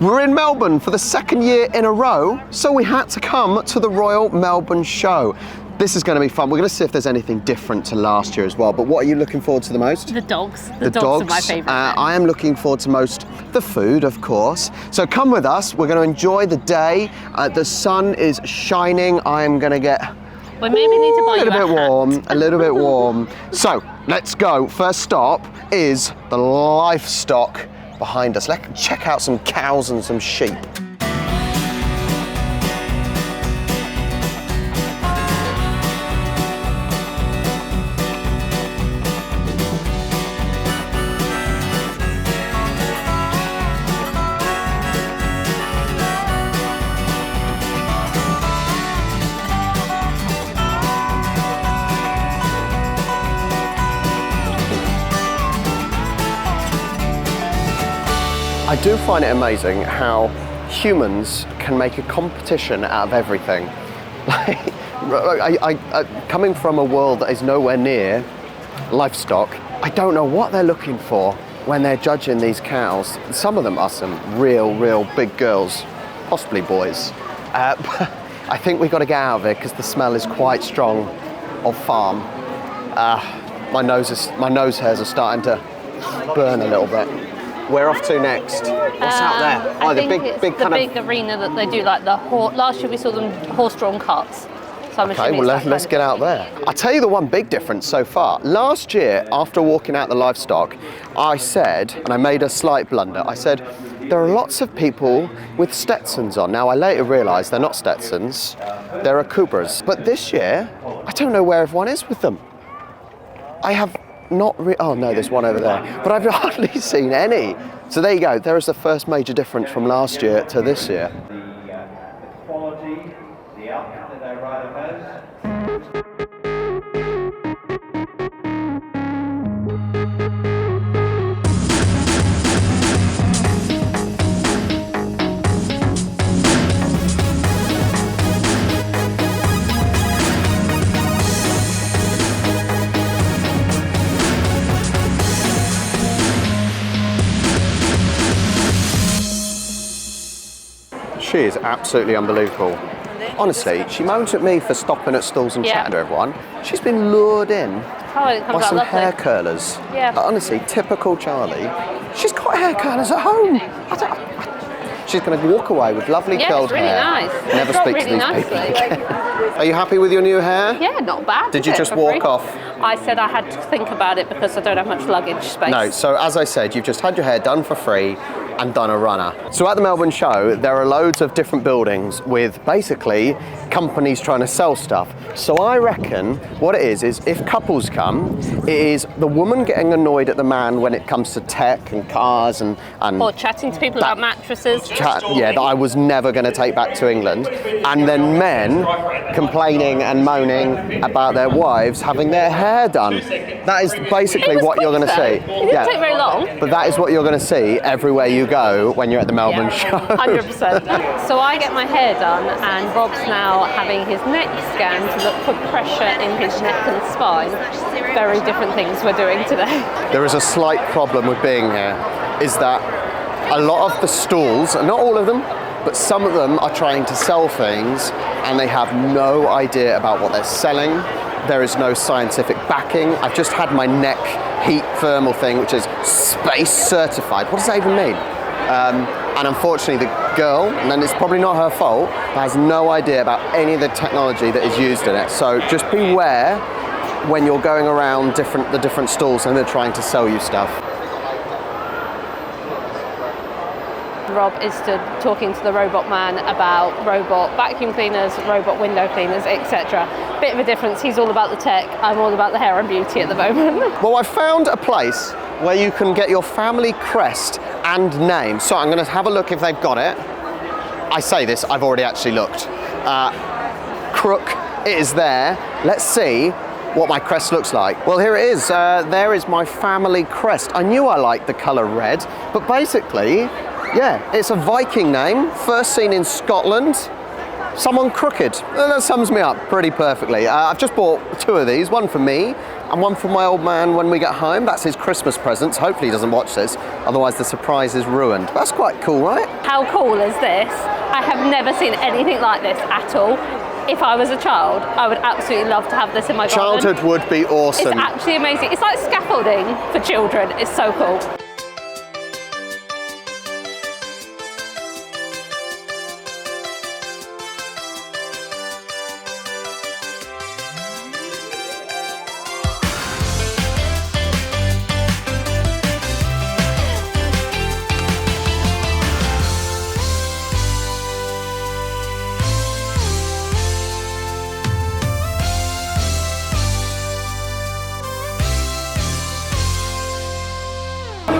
We're in Melbourne for the second year in a row, so we had to come to the Royal Melbourne Show. This is going to be fun. We're going to see if there's anything different to last year as well. But what are you looking forward to the most? The dogs. The dogs are my favourite. I am looking forward to most the food, of course. So come with us. We're going to enjoy the day. The sun is shining. I am going to get we maybe need to buy a little bit warm. So let's go. First stop is the livestock behind us. Let's check out some cows and some sheep. I do find it amazing how humans can make a competition out of everything. Coming from a world that is nowhere near livestock, I don't know what they're looking for when they're judging these cows. Some of them are some real big girls, possibly boys. But I think we've got to get out of it because the smell is quite strong of farm. My nose hairs are starting to burn a little bit. We're off to next. What's out there? I think it's the big arena that they do, like the last year we saw them horse-drawn carts. So I'm okay, well let's get out there. I'll tell you the one big difference so far. Last year, after walking out the livestock, I said, and I made a slight blunder, I said, there are lots of people with Stetsons on. Now I later realised they're not Stetsons, they're Akubras. But this year, I don't know where everyone is with them. I have oh no, there's one over there. But I've hardly seen any. So there you go. There is the first major difference from last year to this year. The quality, the outcome that their rider has. She is absolutely unbelievable. Honestly, she moans at me for stopping at stalls and chatting to everyone. She's been lured in by some hair curlers. Yeah. Honestly, typical Charlie. She's got hair curlers at home. She's going to walk away with lovely curled really hair. Nice. Never speak to these people again. Are you happy with your new hair? Yeah, not bad. Did you just walk off? I said I had to think about it because I don't have much luggage space. No, so as I said, you've just had your hair done for free and done a runner. So at the Melbourne Show, there are loads of different buildings with basically companies trying to sell stuff. So I reckon what it is if couples come, it is the woman getting annoyed at the man when it comes to tech and cars and or chatting to people about mattresses. That I was never going to take back to England. And then men complaining and moaning about their wives having their hair done. That is basically what you're going to see. It didn't take very long. But that is what you're going to see everywhere you go when you're at the Melbourne Show. 100%. So I get my hair done and Rob's now having his neck scanned to look for pressure in his neck and spine. Very different things we're doing today. There is a slight problem with being here, is that a lot of the stalls, not all of them, but some of them are trying to sell things and they have no idea about what they're selling. There is no scientific backing. I've just had my neck heat thermal thing, which is space certified. What does that even mean? And unfortunately the girl, and it's probably not her fault, has no idea about any of the technology that is used in it. So just beware when you're going around the different stalls and they're trying to sell you stuff. Rob is talking to the robot man about robot vacuum cleaners, robot window cleaners, etc. Bit of a difference. He's all about the tech. I'm all about the hair and beauty at the moment. Well, I found a place where you can get your family crest and name. So I'm going to have a look if they've got it. I say this, I've already actually looked. Crook, it is there. Let's see what my crest looks like. Well, here it is. There is my family crest. I knew I liked the colour red, but basically, yeah, it's a Viking name, first seen in Scotland. Someone crooked. That sums me up pretty perfectly. I've just bought 2 of these, one for me and one for my old man when we get home. That's his Christmas presents. Hopefully he doesn't watch this, otherwise the surprise is ruined. That's quite cool, right? How cool is this? I have never seen anything like this at all. If I was a child, I would absolutely love to have this in my garden. Childhood would be awesome. It's actually amazing. It's like scaffolding for children. It's so cool.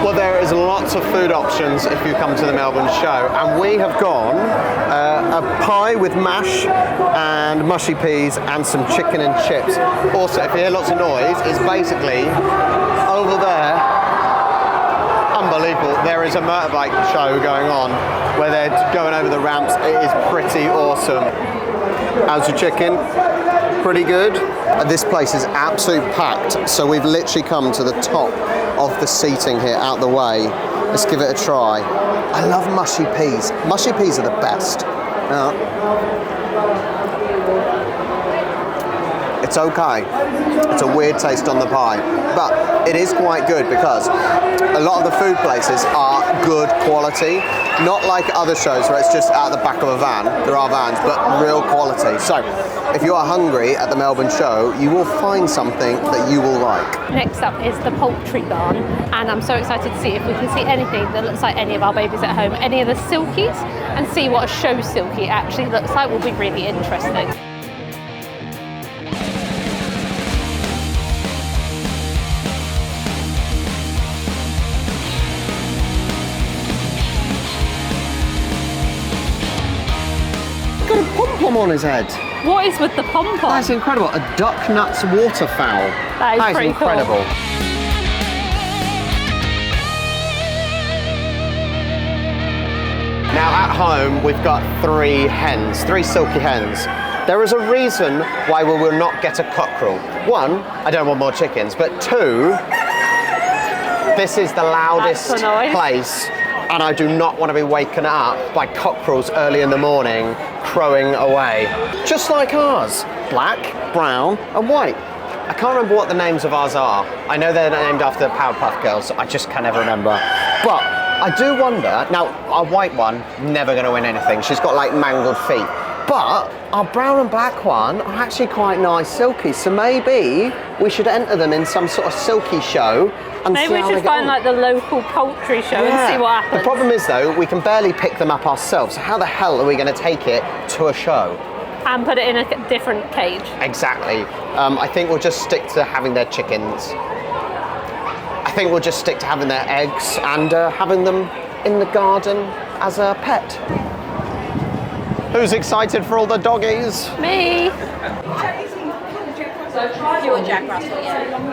Well, there is lots of food options if you come to the Melbourne Show, and we have gone a pie with mash and mushy peas and some chicken and chips. Also, if you hear lots of noise, it's basically over there. Unbelievable. There is a motorbike show going on where they're going over the ramps. It is pretty awesome. How's your chicken? Pretty good. This place is absolutely packed, so we've literally come to the top of the seating here, out the way. Let's give it a try. I love mushy peas. Mushy peas are the best. It's okay. It's a weird taste on the pie, but it is quite good because a lot of the food places are good quality, not like other shows where it's just out the back of a van. There are vans, but real quality. So if you are hungry at the Melbourne Show, you will find something that you will like. Next up is the poultry barn, and I'm so excited to see if we can see anything that looks like any of our babies at home, any of the silkies, and see what a show silkie actually looks like. Will be really interesting. Got a pom-pom on his head. What is with the pom-pom? That's incredible. A duck nuts waterfowl. That is pretty incredible. Cool. Now at home, we've got three silky hens. There is a reason why we will not get a cockerel. One, I don't want more chickens, but two, this is the loudest place, and I do not want to be waken up by cockerels early in the morning crowing away. Just like ours, black, brown and white. I can't remember what the names of ours are. I know they're named after the Powerpuff Girls, I just can never remember. But I do wonder, now our white one, never going to win anything. She's got like mangled feet. But our brown and black one are actually quite nice silkies, so maybe we should enter them in some sort of silky show and maybe see how we they should go find on. like the local poultry show and see what happens. The problem is though, we can barely pick them up ourselves, so how the hell are we going to take it to a show? And put it in a different cage. Exactly. I think we'll just stick to having their chickens. I think we'll just stick to having their eggs and having them in the garden as a pet. Who's excited for all the doggies? Me. So try your Jack Russell, yeah.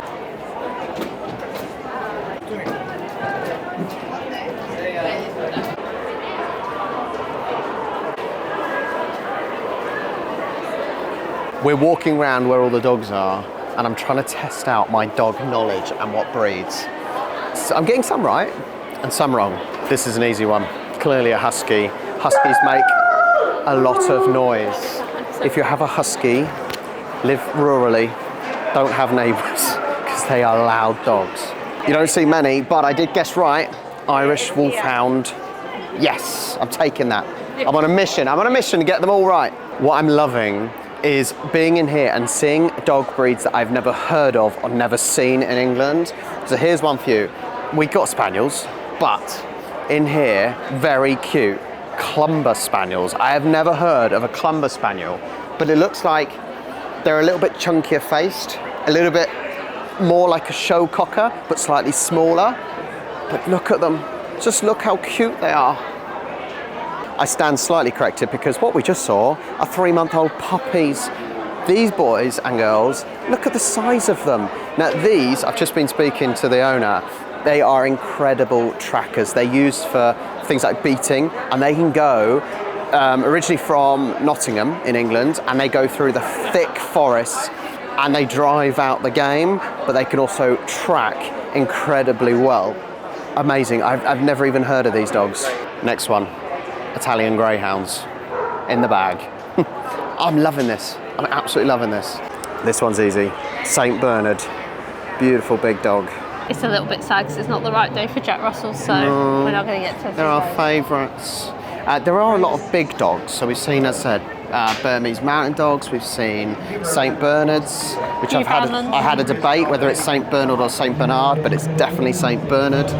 We're walking around where all the dogs are, and I'm trying to test out my dog knowledge and what breeds. So I'm getting some right and some wrong. This is an easy one. Clearly a husky. Huskies make a lot of noise. If you have a husky, live rurally, don't have neighbours, because they are loud dogs. You don't see many, but I did guess right. Irish Wolfhound. Yes, I'm taking that. I'm on a mission to get them all right. What I'm loving is being in here and seeing dog breeds that I've never heard of or never seen in England. So here's one for you. We got Spaniels, but in here, very cute, Clumber Spaniels. I have never heard of a Clumber Spaniel, but it looks like they're a little bit chunkier faced, a little bit more like a show cocker, but slightly smaller. But look at them, just look how cute they are. I stand slightly corrected because what we just saw are 3-month-old puppies. These boys and girls, look at the size of them. Now these, I've just been speaking to the owner, they are incredible trackers. They're used for things like beating, and they can go originally from Nottingham in England, and they go through the thick forests and they drive out the game, but they can also track incredibly well. Amazing. I've never even heard of these dogs. Next one, Italian Greyhounds in the bag. I'm loving this. I'm absolutely loving this. This one's easy. St. Bernard. Beautiful big dog. It's a little bit sad because it's not the right day for Jack Russell, so we're not going to get to. They're our favourites. There are a lot of big dogs. So we've seen, as I said, Burmese mountain dogs. We've seen St. Bernards, which I had a debate whether it's St. Bernard or St. Bernard, but it's definitely St. Bernard.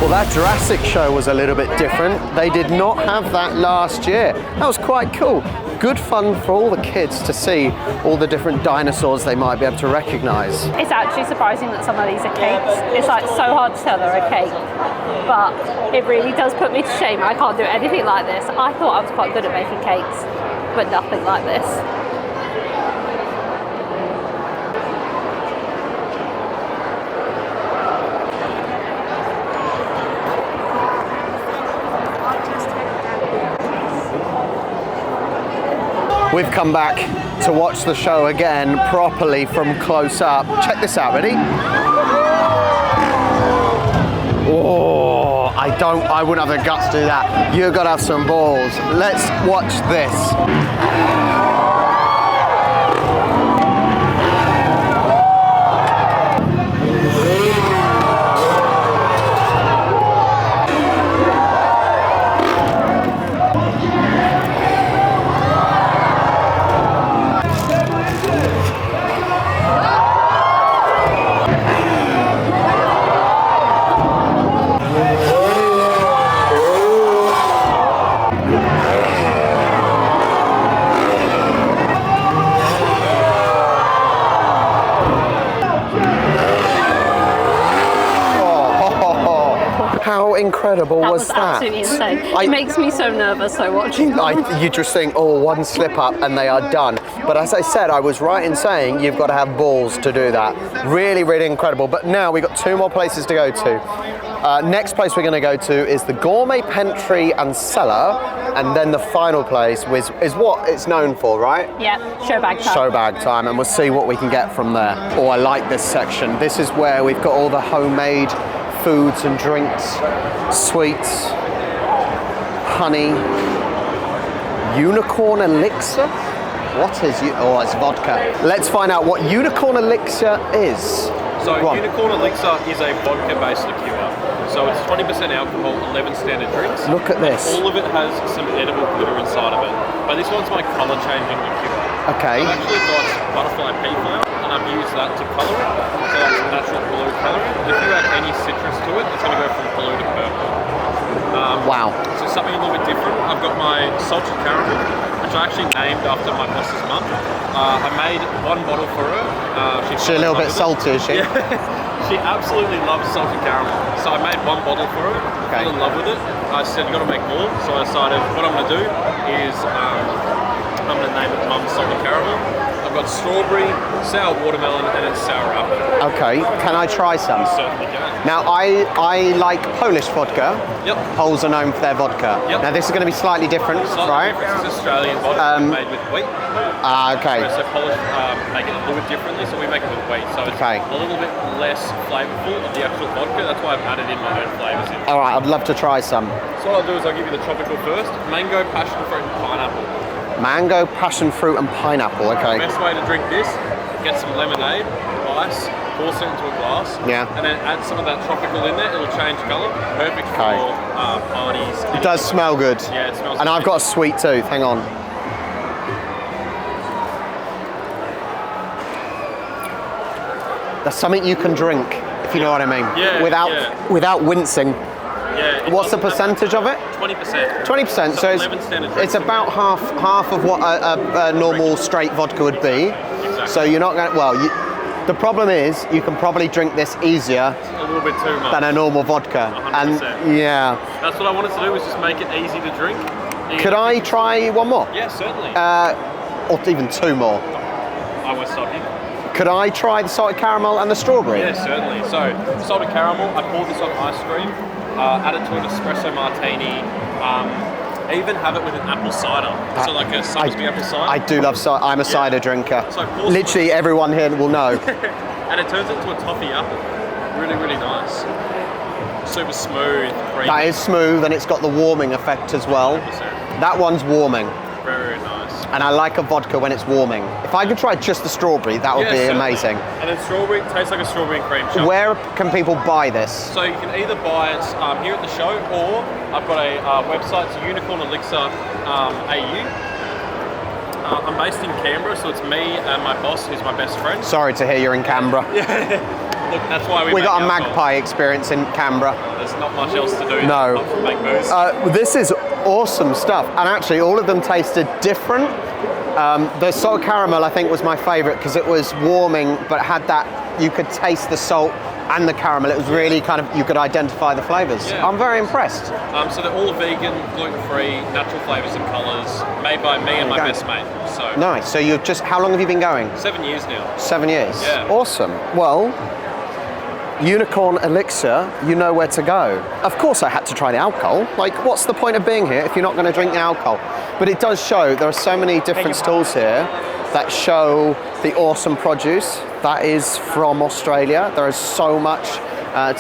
Well, that Jurassic show was a little bit different. They did not have that last year. That was quite cool. Good fun for all the kids to see all the different dinosaurs they might be able to recognise. It's actually surprising that some of these are cakes. It's like so hard to tell they're a cake, but it really does put me to shame. I can't do anything like this. I thought I was quite good at making cakes, but nothing like this. We've come back to watch the show again properly from close up. Check this out, ready? Oh, I wouldn't have the guts to do that. You've got to have some balls. Let's watch this. How incredible was that? Absolutely insane. It makes me so nervous watching them. You just think, oh, one slip up and they are done. But as I said, I was right in saying you've got to have balls to do that. Really, really incredible. But now we've got 2 more places to go to. Next place we're going to go to is the Gourmet Pantry and Cellar. And then the final place is what it's known for, right? Yeah, showbag time. Showbag time, and we'll see what we can get from there. Oh, I like this section. This is where we've got all the homemade foods and drinks, sweets, honey, unicorn elixir. What is oh, it's vodka. Let's find out what unicorn elixir is. So unicorn elixir is a vodka-based liqueur. So it's 20% alcohol, 11 standard drinks. Look at this. All of it has some edible glitter inside of it. But this one's my colour-changing liqueur. Okay. I've actually got butterfly pea flower, and I've used that to colour it. So that's natural blue colouring. If you add any citrus to it, it's going to go from blue to purple. Wow. So something a little bit different. I've got my salted caramel, which I actually named after my boss's mum. I made 1 bottle for her. She's a little bit salty, is she? Yeah. She absolutely loves salted caramel. So I made 1 bottle for her. Okay. Fell in love with it. I said, you've got to make more. So I decided what I'm going to do is I'm going to name it Mum's Salted Caramel. I've got strawberry, sour watermelon, and it's sour apple. Okay, can I try some? You certainly can. Now, I like Polish vodka. Yep. Poles are known for their vodka. Yep. Now, this is going to be slightly different, right? Different. It's Australian vodka made with wheat. Okay. So Polish make it a little bit differently, so we make it with wheat. So it's a little bit less flavourful of the actual vodka. That's why I've added in my own flavours in. All right, I'd love to try some. So what I'll do is I'll give you the tropical first. Mango, passion fruit, and pineapple. Mango, passion fruit, and pineapple. Okay. The best way to drink this, get some lemonade, ice, pour it into a glass, and then add some of that tropical in there. It'll change colour. Perfect for parties. It does smell good. Yeah, it smells And good. I've got a sweet tooth. Hang on. That's something you can drink, if you know what I mean. Yeah, without wincing. Yeah. What's the percentage of it? 20%. 20%. So 11 standard it's drinks. about half of what a normal straight vodka would be. Exactly. So you're not going. Well, the problem is you can probably drink this easier A little bit too much. than a normal vodka. 100%. And yeah. That's what I wanted to do, was just make it easy to drink. Could I try one more? Yeah, certainly. Or even two more? I won't stop you. Could I try the salted caramel and the strawberry? Yeah, certainly. So, salted caramel, I poured this on ice cream, add it to an espresso martini, even have it with an apple cider. So like a Summersby apple cider. I do love cider. I'm a cider drinker. So pour Literally everyone here will know. And it turns into a toffee apple. Really, really nice. Super smooth, creamy. That is smooth and it's got the warming effect as well. 100%. That one's warming. Very, very nice. And I like a vodka when it's warming. If I could try just the strawberry, that would be certainly. amazing. And then strawberry, tastes like a strawberry and cream shop. Where can people buy this? So you can either buy it here at the show, or I've got a website, it's Unicorn Elixir AU. I'm based in Canberra, so it's me and my boss, who's my best friend. Sorry to hear you're in Canberra. Look, that's why we We make got a alcohol. magpie experience in Canberra. There's not much else to do. No. Apart from make booze. This is awesome stuff. And actually, all of them tasted different. The salted caramel, I think, was my favourite because it was warming, but had that, you could taste the salt and the caramel. It was really kind of, you could identify the flavours. Yeah. I'm very impressed. So they're all vegan, gluten-free, natural flavours and colours, made by me and my Okay. best mate. So Nice. So you've just, how long have you been going? 7 years now. 7 years. Yeah. Awesome. Well, Unicorn Elixir, you know where to go. Of course I had to try the alcohol. Like, what's the point of being here if you're not going to drink the alcohol? But it does show, there are so many different stalls here that show the awesome produce that is from Australia. There is so much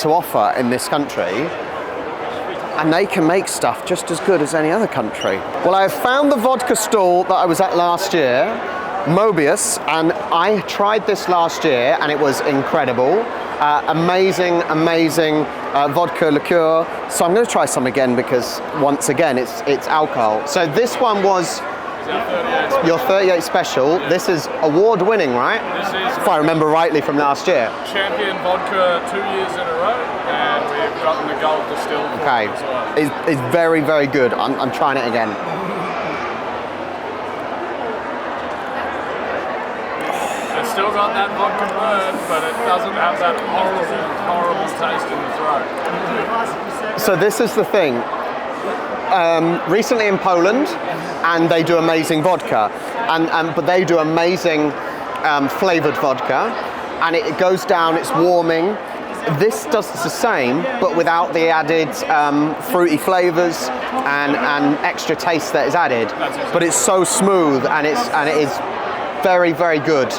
to offer in this country. And they can make stuff just as good as any other country. Well, I found the vodka stall that I was at last year, Mobius, and I tried this last year and it was incredible. Amazing vodka liqueur. So I'm going to try some again because once again it's alcohol. So this one was your 38 special. This is award winning, right? This is If I remember rightly from last year. champion vodka 2 years in a row, and we've gotten the gold distilled for Okay, it as well. it's very, very good. I'm trying it again. It's still got that vodka burn, but it doesn't have that horrible taste in the throat. So this is the thing. Recently in Poland, and they do amazing vodka, but they do amazing flavored vodka, and it goes down. It's warming. This does the same, but without the added fruity flavors and extra taste that is added. But it's so smooth, and it is very, very good.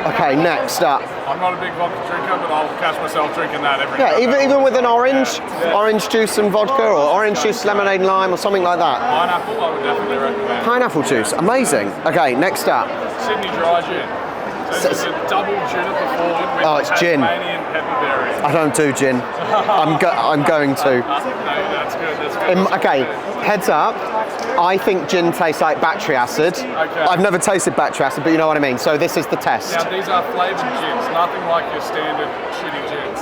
Okay, next up. I'm not a big vodka drinker, but I'll catch myself drinking that every Yeah, time. even with an orange, Yeah. orange juice and vodka, or orange juice, lemonade and lime, or something like that. Pineapple, I would definitely recommend. Pineapple juice, amazing. Okay, next up. Sydney dry gin. So this is a double Juniper forward with Oh, it's gin. Tasmanian pepperberry. I don't do gin. I'm going to. No, that's good. That's good. Okay, heads up. I think gin tastes like battery acid. Okay. I've never tasted battery acid, but you know what I mean. So this is the test. Now these are flavoured gins, nothing like your standard shitty gins.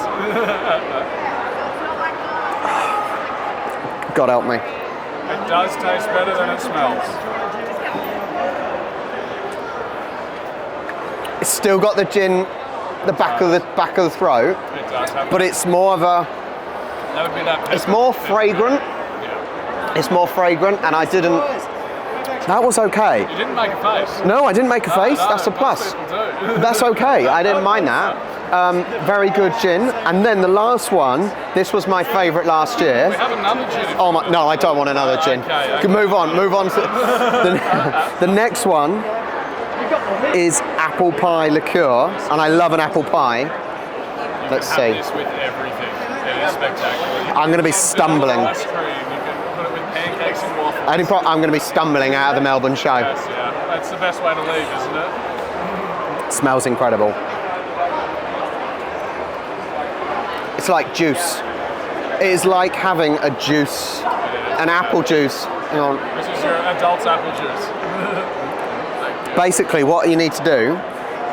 God help me. It does taste better than it smells. It's still got the gin, the back of the throat, It does have. but it's more of a. That would be that. It's more fragrant. Yeah. It's more fragrant, and I didn't. That was okay. You didn't make a face. No, I didn't make a face. No, That's a most plus. people do. That's okay. I didn't mind that. Very good gin. And then the last one. This was my favourite last year. We have another gin. if Oh you my! No, I don't want another gin. Okay. Move on. Move on to the next one. Is apple pie liqueur, and I love an apple pie. Let's have see. this with everything. It is spectacular. I'm going to be stumbling. Ice cream. You can put it with pancakes and waffles. I'm going to be stumbling out of the Melbourne show. Yes, yeah. That's the best way to leave, isn't it? It smells incredible. It's like juice. It is like having a juice, an apple juice. Hang on. This is your adult's apple juice. Basically, what you need to do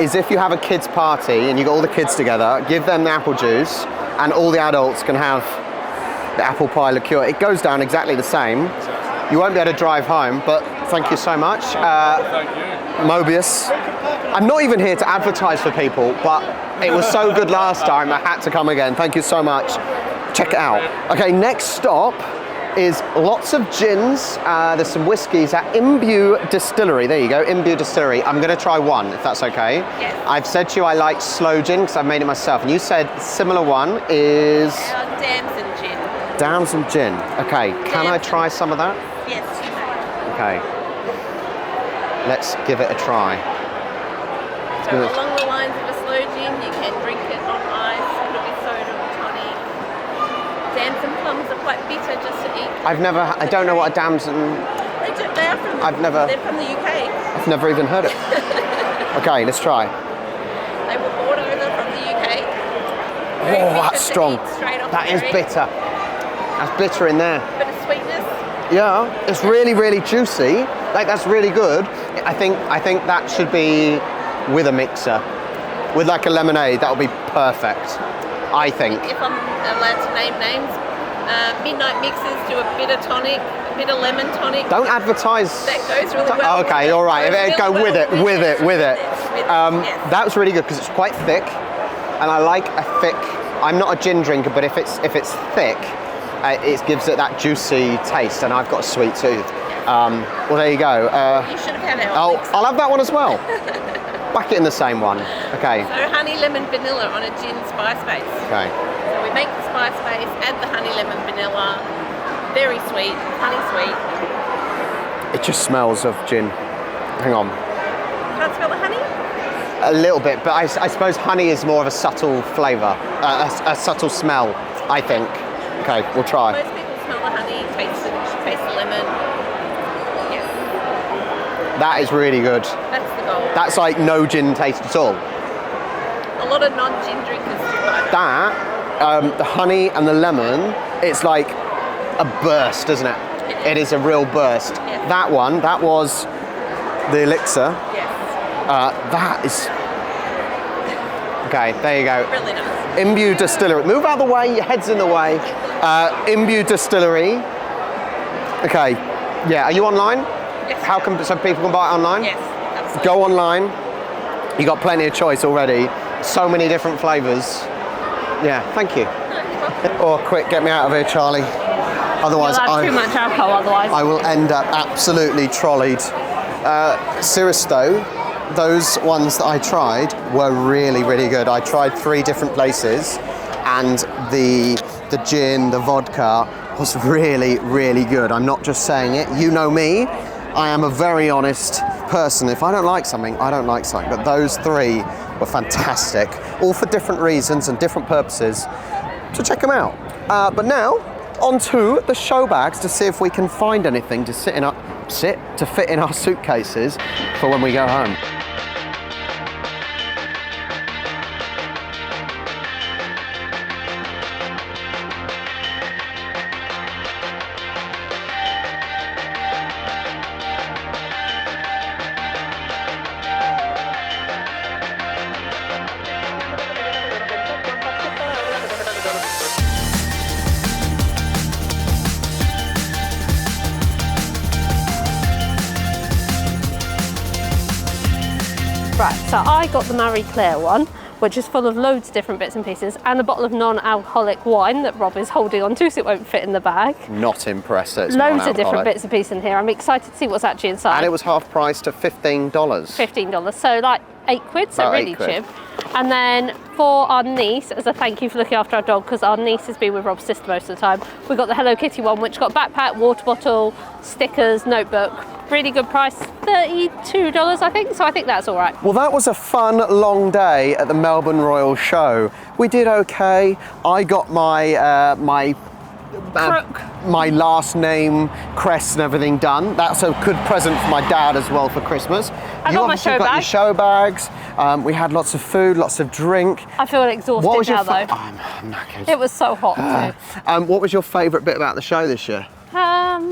is if you have a kids' party and you got all the kids together, give them the apple juice, and all the adults can have the apple pie liqueur. It goes down exactly the same. You won't be able to drive home, but thank you so much. Thank you. Mobius. I'm not even here to advertise for people, but it was so good last time, I had to come again. Thank you so much. Check it out. Okay, next stop is lots of gins. There's some whiskies at Imbue Distillery. There you go, Imbue Distillery. I'm gonna try one, if that's okay. Yes. I've said to you I like slow gin because I've made it myself, and you said similar one is Damson gin. Damson gin. Okay, can I try some of that? Yes, you may. Okay. Let's give it a try. So along the lines of a slow gin, you can drink it on ice, put it with soda or tonic. Damson plums are quite bitter just to eat. I don't know what a damson, They are from, they're from the UK. I've never even heard it. Okay, let's try. They were brought over from the UK. Very Oh, bitter that's to strong. eat straight off That the is berry. bitter. That's bitter in there. Bit of sweetness. Yeah, it's really, really juicy. Like, that's really good. I think that should be with a mixer. With like a lemonade, that would be perfect. I think. If I'm allowed to name names, Midnight Mixers do a bit of tonic, a bit of lemon tonic. Don't advertise. That goes really well. Okay, all right. Go with it. Yes. That was really good because it's quite thick, and I like a thick. I'm not a gin drinker, but if it's thick, it gives it that juicy taste, and I've got a sweet tooth. Well, there you go. You should have had our mixer. I'll have that one as well. Whack it in the same one. Okay. So honey, lemon, vanilla on a gin spice base. Okay. So we make the spice base, add the honey, lemon, vanilla. Very sweet, honey sweet. It just smells of gin. Hang on. Can't smell the honey? A little bit, but I suppose honey is more of a subtle flavour, a subtle smell, I think. Okay, we'll try. Most people smell the honey, taste the lemon. Yes, That is really good. that's the goal. That's like no gin taste at all. A lot of non-gin drinkers do like That, the honey and the lemon, it's like a burst, isn't it? It is a real burst. Yes. That one, that was the elixir. Yes, That is... Okay, there you go. really nice. Imbue Distillery. Move out of the way, your head's in the way. Imbue Distillery. Okay, yeah, are you online? Yes. How can, so people can buy it online? Yes, absolutely. Go online. You got plenty of choice already. So many different flavours. Yeah, thank you. Oh, quick, get me out of here, Charlie. Otherwise, You'll have too much alcohol otherwise. I will end up absolutely trolleyed. Serious though, those ones that I tried were really, really good. I tried 3 different places, and the gin, the vodka was really, really good. I'm not just saying it. You know me. I am a very honest person. If I don't like something, I don't like something. But those 3 were fantastic, all for different reasons and different purposes. So check them out. But now, on to the show bags to see if we can find anything to fit in our suitcases for when we go home. Right, so I got the Marie Claire one, which is full of loads of different bits and pieces, and a bottle of non-alcoholic wine that Rob is holding on to so it won't fit in the bag. Not impressed that it's Loads of different non-alcoholic. bits and pieces in here. I'm excited to see what's actually inside. And it was half price to $15. $15, so like £8, so About really £8. cheap. And then for our niece, as a thank you for looking after our dog, because our niece has been with Rob's sister most of the time, we got the Hello Kitty one, which got backpack, water bottle, stickers, notebook. Really good price, $32 I think, so I think that's all right. Well, that was a fun, long day at the Melbourne Royal Show. We did okay. I got my my last name, crest and everything done. That's a good present for my dad as well for Christmas. I got my show got your bag. show bags. We had lots of food, lots of drink. I feel exhausted What was your now though. I'm knackered. It was so hot too. What was your favourite bit about the show this year?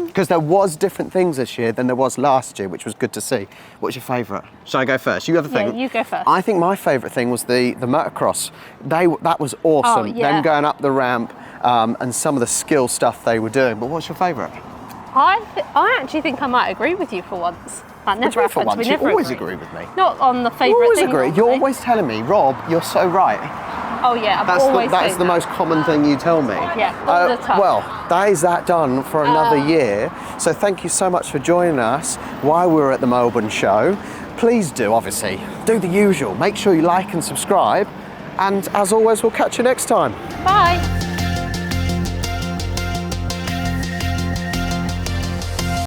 Because there was different things this year than there was last year, which was good to see. What's your favourite? Shall I go first? You have a Yeah, thing. you go first. I think my favourite thing was the motocross. That was awesome. Oh, yeah. Them going up the ramp. and some of the skill stuff they were doing. But what's your favourite? I actually think I might agree with you for once. That never For happens. once, We you never always agree with me. Not on the You favourite always thing. agree. You're normally. always telling me, Rob, you're so right. Oh yeah, I've That's always that's said the that. most common thing you tell me. Yeah, all the time. Well, that is that done for another year. So thank you so much for joining us while we were at the Melbourne show. Please do, obviously, do the usual. Make sure you like and subscribe. And as always, we'll catch you next time. Bye.